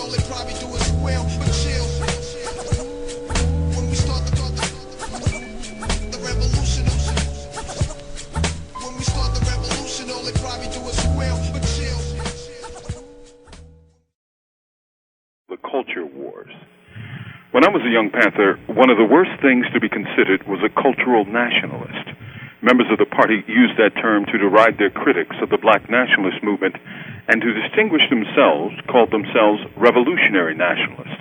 all they probably do is squeal, but chill. When we start the revolution, when we start the revolution, all they probably do is squeal, but chill. The culture wars. When I was a young Panther, one of the worst things to be considered was a cultural nationalist. Members of the party used that term to deride their critics of the black nationalist movement, and to distinguish themselves, called themselves revolutionary nationalists.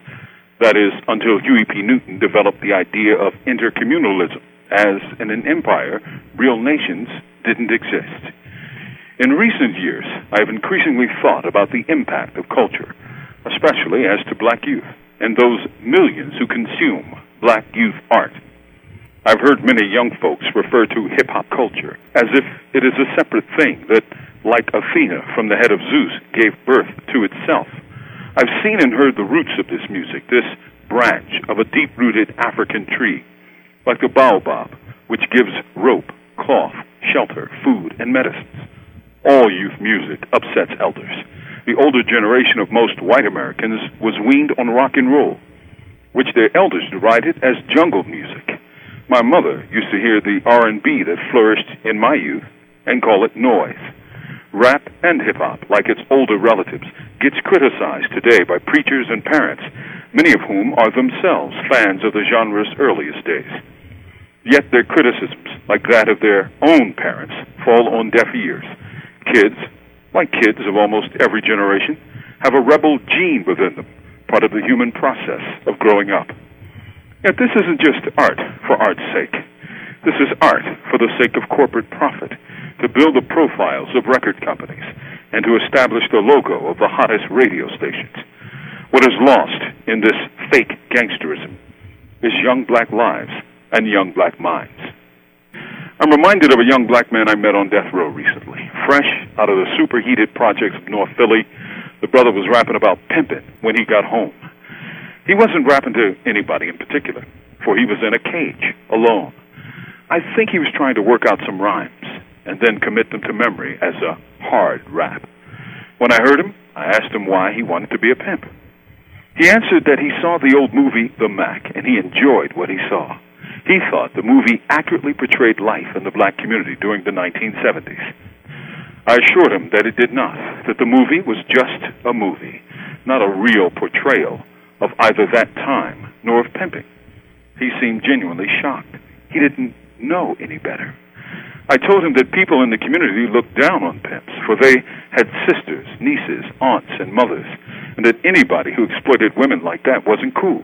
That is, until Huey P. Newton developed the idea of intercommunalism, as in an empire, real nations didn't exist. In recent years, I have increasingly thought about the impact of culture, especially as to black youth, and those millions who consume black youth art. I've heard many young folks refer to hip-hop culture as if it is a separate thing that, like Athena from the head of Zeus, gave birth to itself. I've seen and heard the roots of this music, this branch of a deep-rooted African tree, like the baobab, which gives rope, cloth, shelter, food, and medicines. All youth music upsets elders. The older generation of most white Americans was weaned on rock and roll, which their elders derided as jungle music. My mother used to hear the R&B that flourished in my youth and call it noise. Rap and hip-hop, like its older relatives, gets criticized today by preachers and parents, many of whom are themselves fans of the genre's earliest days. Yet their criticisms, like that of their own parents, fall on deaf ears. Kids, like kids of almost every generation, have a rebel gene within them, part of the human process of growing up. Yet this isn't just art for art's sake. This is art for the sake of corporate profit, to build the profiles of record companies, and to establish the logo of the hottest radio stations. What is lost in this fake gangsterism is young black lives and young black minds. I'm reminded of a young black man I met on death row recently. Fresh out of the superheated projects of North Philly, the brother was rapping about pimping when he got home. He wasn't rapping to anybody in particular, for he was in a cage, alone. I think he was trying to work out some rhymes and then commit them to memory as a hard rap. When I heard him, I asked him why he wanted to be a pimp. He answered that he saw the old movie The MAJ, and he enjoyed what he saw. He thought the movie accurately portrayed life in the black community during the 1970s. I assured him that it did not, that the movie was just a movie, not a real portrayal of either that time nor of pimping. He seemed genuinely shocked. He didn't know any better. I told him that people in the community looked down on pimps, for they had sisters, nieces, aunts, and mothers, and that anybody who exploited women like that wasn't cool.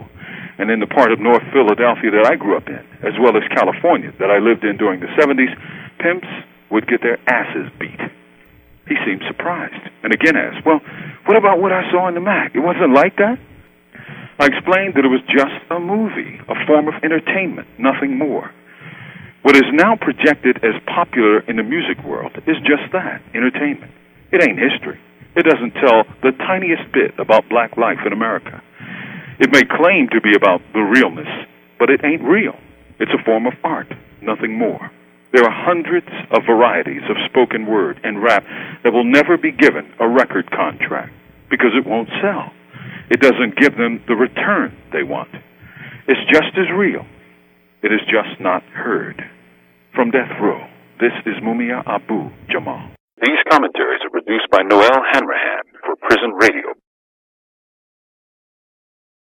And in the part of North Philadelphia that I grew up in, as well as California that I lived in during the 70s, pimps would get their asses beat. He seemed surprised, and again asked, well, what about what I saw in the MAJ? It wasn't like that? I explained that it was just a movie, a form of entertainment, nothing more. What is now projected as popular in the music world is just that, entertainment. It ain't history. It doesn't tell the tiniest bit about black life in America. It may claim to be about the realness, but it ain't real. It's a form of art, nothing more. There are hundreds of varieties of spoken word and rap that will never be given a record contract because it won't sell. It doesn't give them the return they want. It's just as real. It is just not heard. From death row, this is Mumia Abu Jamal. These commentaries are produced by Noel Hanrahan for Prison Radio.